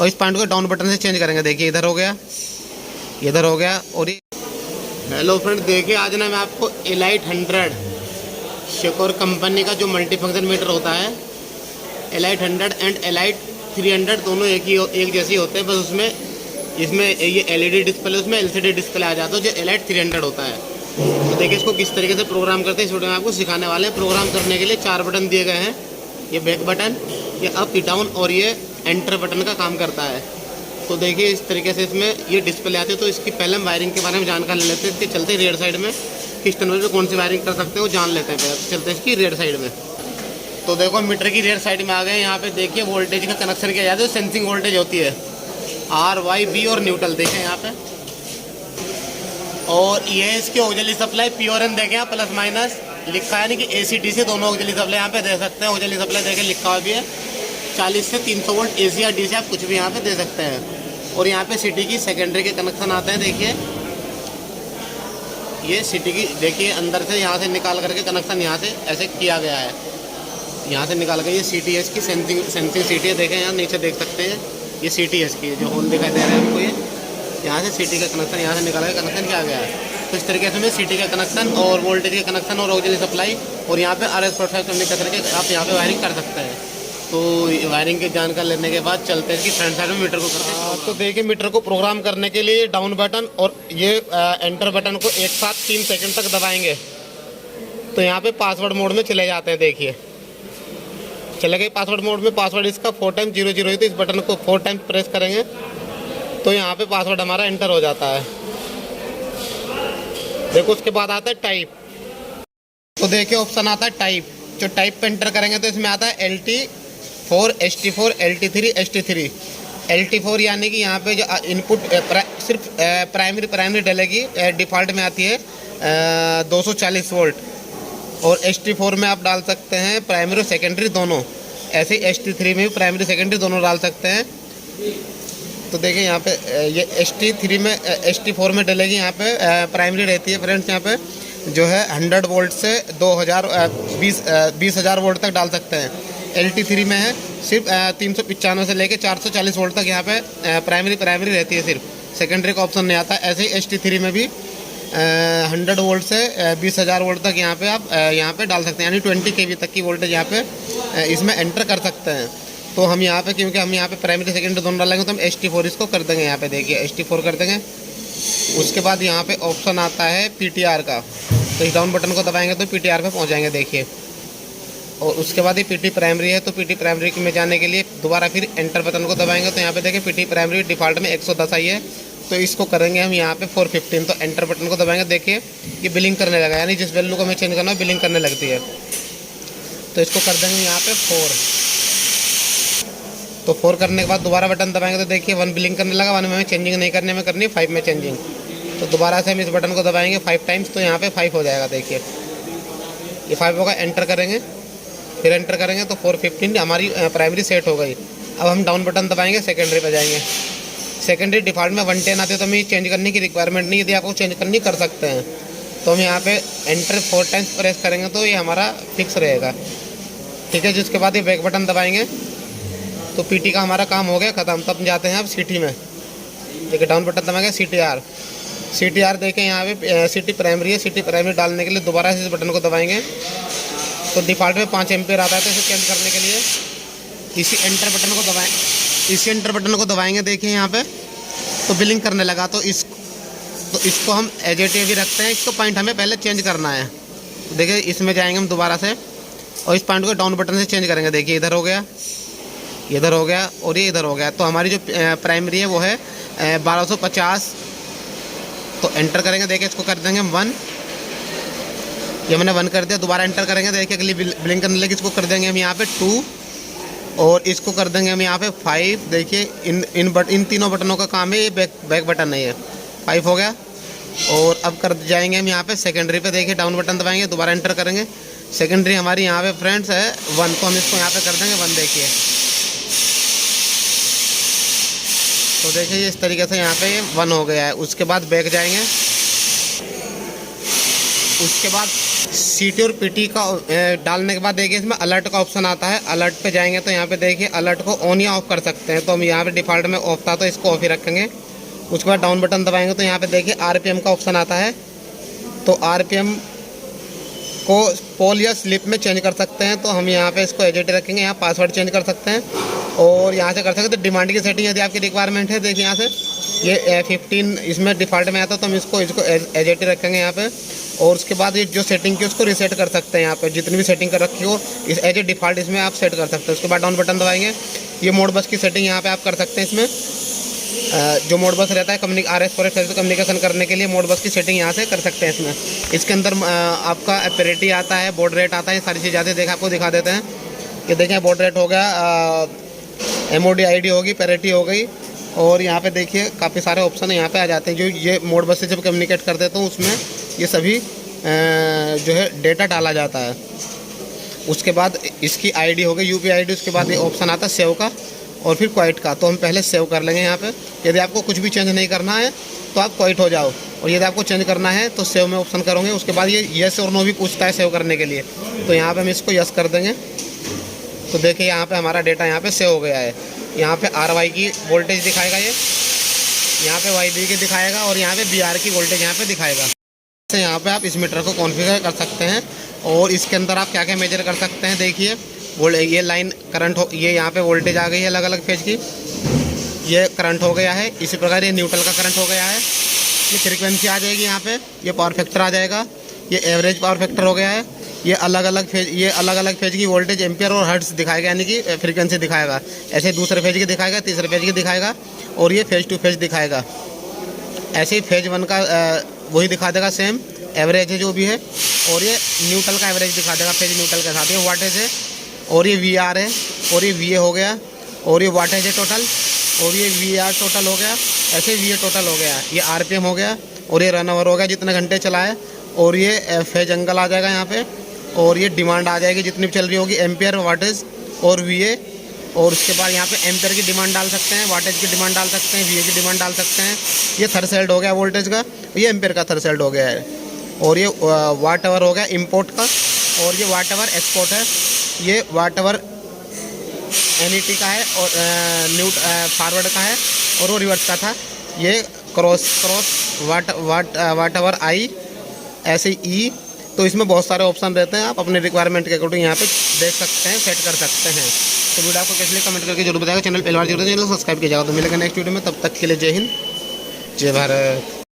और इस पॉइंट को डाउन बटन से चेंज करेंगे। देखिए इधर हो गया, इधर हो गया। और ये हेलो फ्रेंड, देखिए आज ना मैं आपको एलाइट 100 शेकोर कंपनी का जो मल्टी फंक्शन मीटर होता है, एलाइट 100 एंड एलाइट 300 दोनों एक जैसे होते हैं, बस इसमें ये एलईडी डिस्प्ले, उसमें एलसीडी डिस्प्ले आ जाता है जो एलाइट 300 होता है। तो देखिए इसको किस तरीके से प्रोग्राम करते हैं इस वीडियो में आपको सिखाने वाले हैं। प्रोग्राम करने के लिए 4 बटन दिए गए हैं, ये बैक बटन, ये अप डाउन और ये एंटर बटन का काम करता है। तो देखिए इस तरीके से इसमें ये डिस्प्ले आती है। तो इसकी पहले हम वायरिंग के बारे में जानकारी ले लेते हैं। इसके चलते रेड साइड में किस टर्मिनल पे कौन सी वायरिंग कर सकते हैं वो जान लेते हैं। पहले चलते हैं इसकी रेड साइड में। तो देखो मीटर की रेड साइड में आ गए। यहाँ पे देखिए वोल्टेज का कनेक्शन किया जाता है, सेंसिंग वोल्टेज होती है आर वाई बी और न्यूट्रल, देखें यहाँ पे। और ये है इसकी ऑक्सिलरी सप्लाई प्योर एन, देखें यहाँ प्लस माइनस लिखा है, यानी कि एसी डीसी दोनों ऑक्सिलरी सप्लाई यहाँ पे दे सकते हैं। ऑक्सिलरी सप्लाई देखें लिखा हुआ भी है, 40 से 300 वोल्ट एसी या डीसी आप कुछ भी यहाँ पे दे सकते हैं। और यहाँ पे सिटी की सेकेंडरी के कनेक्शन आते हैं। देखिए ये सिटी की, देखिए अंदर से यहाँ से निकाल करके कनेक्शन यहाँ से ऐसे किया गया है, यहाँ से निकाल कर ये CTS की सेंसिंग सिटी है। देखें यहाँ नीचे देख सकते हैं, ये CTS की जो होल दिखाई दे रहा है आपको, ये यहाँ से सिटी का कनेक्शन यहाँ से निकाल कर कनेक्शन किया गया है। तो इस तरीके से में सिटी का कनेक्शन और वोल्टेज के कनेक्शन और ऑक्सिलरी सप्लाई और यहाँ पे RS45 कम्युनिकेशन करके आप यहाँ पे वायरिंग कर सकते हैं। तो वायरिंग की जानकारी लेने के बाद चलते हैं कि फ्रंट साइड में मीटर को करते हैं। तो देखिए मीटर को प्रोग्राम करने के लिए डाउन बटन और ये एंटर बटन को एक साथ 3 सेकंड तक दबाएंगे तो यहाँ पे पासवर्ड मोड में चले जाते हैं। देखिए चले गए पासवर्ड मोड में। पासवर्ड इसका 4 टाइम 00 है, तो इस बटन को 4 टाइम प्रेस करेंगे तो यहाँ पे पासवर्ड हमारा एंटर हो जाता है। देखो उसके बाद आता है टाइप। तो देखिए ऑप्शन आता है टाइप, जो टाइप पे एंटर करेंगे तो इसमें आता है LT4 ST4 LT3 ST3। LT4 यानी कि यहाँ पे जो इनपुट सिर्फ प्राइमरी डलेगी, डिफ़ॉल्ट में आती है 240 वोल्ट। और ST4 में आप डाल सकते हैं प्राइमरी और सेकेंडरी दोनों, ऐसे ST3 में भी प्राइमरी सेकेंडरी दोनों डाल सकते हैं। तो देखिए यहाँ पे ये ST3 में ST4 में डलेगी, यहाँ पे प्राइमरी रहती है फ्रेंड्स। यहाँ पे जो है 100 वोल्ट से 20,000 वोल्ट तक डाल सकते हैं। LT3 में है सिर्फ 395 से लेके 440 वोल्ट तक यहाँ पे प्राइमरी रहती है, सिर्फ सेकेंडरी का ऑप्शन नहीं आता। ऐसे ही ST3 में भी 100 वोल्ट से 20,000 वोल्ट तक यहाँ पे आप यहाँ पे डाल सकते हैं, यानी 20 kV तक की वोल्टेज यहाँ पे इसमें एंटर कर सकते हैं। तो हम यहाँ पे, क्योंकि हम यहाँ पे प्राइमरी सेकेंडरी दोनों डालेंगे तो हम ST4 इसको कर देंगे। यहाँ पे देखिए ST4 कर देंगे। उसके बाद यहाँ पे ऑप्शन आता है PTR का, तो इस डाउन बटन को दबाएंगे तो PTR पे पहुँच जाएंगे। देखिए और उसके बाद ये PT प्राइमरी है, तो PT प्राइमरी में जाने के लिए दोबारा फिर एंटर बटन को दबाएंगे तो यहाँ पे देखिए PT प्राइमरी डिफ़ॉल्ट में 110 आई है, तो इसको करेंगे हम यहाँ पे 415। तो एंटर बटन को दबाएंगे, देखिए ये बिलिंग करने लगा, यानी जिस वैल्यू को हमें चेंज करना है बिलिंग करने लगती है। तो इसको कर देंगे यहाँ पे 4। तो 4 करने के बाद दोबारा बटन दबाएंगे तो देखिए 1 बिलिंग करने लगा। 1 में हमें चेंजिंग नहीं करनी, हमें करनी है 5 में चेंजिंग। तो दोबारा से हम इस बटन को दबाएंगे 5 टाइम्स, तो यहाँ पे 5 हो जाएगा। देखिए ये 5 होगा, एंटर करेंगे, फिर एंटर करेंगे तो 415 हमारी प्राइमरी सेट हो गई। अब हम डाउन बटन दबाएंगे, सेकेंडरी पे जाएंगे। सेकेंडरी डिफ़ॉल्ट में 110 आती है, तो हमें चेंज करने की रिक्वायरमेंट नहीं, यदि आपको चेंज करनी कर सकते हैं। तो हम यहाँ पे एंटर 4 टाइम्स प्रेस करेंगे तो ये हमारा फिक्स रहेगा, ठीक है। जिसके बाद ये बैक बटन दबाएंगे तो PT का हमारा काम हो गया ख़त्म। तब जाते हैं अब सिटी में। देखिए डाउन बटन दबाएंगे CTR देखें यहाँ पे सिटी प्राइमरी है। सिटी प्राइमरी डालने के लिए दोबारा से इस बटन को दबाएंगे तो डिफ़ॉल्ट में 5 एम्पियर आता है। तो इसे चेंज करने के लिए इसी एंटर बटन को दबाएंगे। देखिए यहाँ पे तो बिलिंग करने लगा, तो इसको हम एजेटिव भी रखते हैं। इसको पॉइंट हमें पहले चेंज करना है। देखिए इसमें जाएंगे हम दोबारा से और इस पॉइंट को डाउन बटन से चेंज करेंगे। देखिए इधर हो गया, इधर हो गया और ये इधर हो गया। तो हमारी जो प्राइमरी है वो है 1250। तो एंटर करेंगे, देखिए इसको कर देंगे हम 1। ये मैंने 1 कर दिया। दोबारा एंटर करेंगे, देखिए अगली बिलिंग करने लगी, इसको कर देंगे हम यहाँ पे 2 और इसको कर देंगे हम यहाँ पे 5। देखिए इन तीनों बटनों का काम है, ये बैक बटन नहीं है। 5 हो गया। और अब कर जाएंगे हम यहाँ पे सेकेंडरी पे। देखिए डाउन बटन दबाएंगे, दोबारा एंटर करेंगे। सेकेंडरी हमारी यहाँ पे फ्रेंड्स है 1, तो हम इसको यहाँ पे कर देंगे 1। देखिए तो देखिए इस तरीके से यहाँ पे 1 हो गया है। उसके बाद बैक जाएंगे, उसके बाद सीटी और पीटी का डालने के बाद देखिए इसमें अलर्ट का ऑप्शन आता है। अलर्ट पे जाएंगे तो यहाँ पे देखिए अलर्ट को ऑन या ऑफ कर सकते हैं। तो हम यहाँ पे डिफ़ॉल्ट में ऑफ था तो इसको ऑफ ही रखेंगे। उसके बाद डाउन बटन दबाएंगे तो यहाँ पे देखिए आरपीएम का ऑप्शन आता है। तो आरपीएम को पोल या स्लिप में चेंज कर सकते हैं। तो हम यहाँ पे इसको एज इट रखेंगे। यहाँ पासवर्ड चेंज कर सकते हैं और यहाँ से कर सकते हैं। तो डिमांड की सेटिंग यदि आपकी रिक्वायरमेंट है, देखिए यहाँ से ये 15 इसमें डिफ़ॉल्ट में आता है तो हम इसको एज इट रखेंगे यहाँ पे। और उसके बाद ये जो सेटिंग की उसको रीसेट कर सकते हैं। यहाँ पे जितनी भी सेटिंग कर रखी हो इस एज ए डिफ़ॉल्ट इसमें आप सेट कर सकते हैं। उसके बाद डाउन बटन दबाएंगे। ये मोड बस की सेटिंग यहाँ पे आप कर सकते हैं। इसमें जो मोड बस रहता है RS फॉरेस्ट से कम्युनिकेशन करने के लिए मोड बस की सेटिंग यहाँ से कर सकते हैं। इसके अंदर आपका एपरेटी आता है, बॉर्ड रेट आता है, ये सारी चीज़ें आती है। आपको दिखा देते हैं। ये देखें बॉर्ड रेट हो गया, MOD ID होगी, पैरिटी हो गई। और यहाँ पे देखिए काफ़ी सारे ऑप्शन यहाँ पे आ जाते हैं। जो ये मोड बस से जब कम्युनिकेट करते हैं तो उसमें ये सभी जो है डेटा डाला जाता है। उसके बाद इसकी ID हो गई, UPI ID। उसके बाद ये ऑप्शन आता है सेव का और फिर क्वाइट का। तो हम पहले सेव कर लेंगे यहाँ पे। यदि आपको कुछ भी चेंज नहीं करना है तो आप क्वाइट हो जाओ, और यदि आपको चेंज करना है तो सेव में ऑप्शन करोगे। उसके बाद ये यस और नो भी पूछता है सेव करने के लिए। तो यहाँ पे हम इसको यस कर देंगे। तो देखिए यहाँ पे हमारा डेटा यहाँ पे सेव हो गया है। यहाँ पे RY की वोल्टेज दिखाएगा, ये यहाँ पे YB की दिखाएगा और यहाँ पे BR की वोल्टेज यहाँ पे दिखाएगा। तो यहाँ पे आप इस मीटर को कॉन्फ़िगर कर सकते हैं और इसके अंदर आप क्या क्या मेजर कर सकते हैं। देखिए ये लाइन करंट हो, ये यहाँ पे वोल्टेज आ गई है अलग अलग फेज की, ये करंट हो गया है। इसी प्रकार ये न्यूट्रल का करंट हो गया है। ये फ्रीक्वेंसी आ जाएगी यहाँ पे, ये पावर फैक्टर आ जाएगा, ये एवरेज पावर फैक्टर हो गया है। ये अलग अलग फेज की वोल्टेज एम्पियर और हर्ट्ज दिखाएगा, यानी कि फ्रीक्वेंसी दिखाएगा। ऐसे दूसरे फेज की दिखाएगा, तीसरे फेज की दिखाएगा और ये फेज टू फेज दिखाएगा। ऐसे ही फेज 1 का वही दिखा देगा, सेम एवरेज है जो भी है। और ये न्यूट्रल का एवरेज दिखा देगा फेज न्यूट्रल के साथ। ये वाटेज है और ये VR है और ये VA हो गया और ये वाटेज है टोटल और ये VR टोटल हो गया। ऐसे VA टोटल हो गया, ये RPM हो गया और ये रन आवर हो गया जितने घंटे चला है। और ये फेज एंगल आ जाएगा यहाँ पे और ये डिमांड आ जाएगी जितनी भी चल रही होगी, एम्पियर, वाटेज और VA। और उसके बाद यहाँ पे एम्पियर की डिमांड डाल सकते हैं, वाटेज की डिमांड डाल सकते हैं, VA की डिमांड डाल सकते हैं। ये थ्रेशोल्ड हो गया वोल्टेज का, ये एम्पियर का थ्रेशोल्ड हो गया है। और ये वाट आवर हो गया इंपोर्ट का और ये वाट आवर एक्सपोर्ट है। ये वाट आवर NET का है और फॉरवर्ड का है और वो रिवर्स का था। ये क्रॉस वाट आवर I, ऐसे E। तो इसमें बहुत सारे ऑप्शन रहते हैं, आप अपने रिक्वायरमेंट के अकॉर्डिंग यहाँ पे देख सकते हैं, सेट कर सकते हैं। तो वीडियो आपको कैसे कमेंट करके जरूर बताएगा। चैनल पहली बार जरूर चैनल सब्सक्राइब कीजिएगा। तो मिलेगा नेक्स्ट वीडियो में, तब तक के लिए जय हिंद, जय भारत।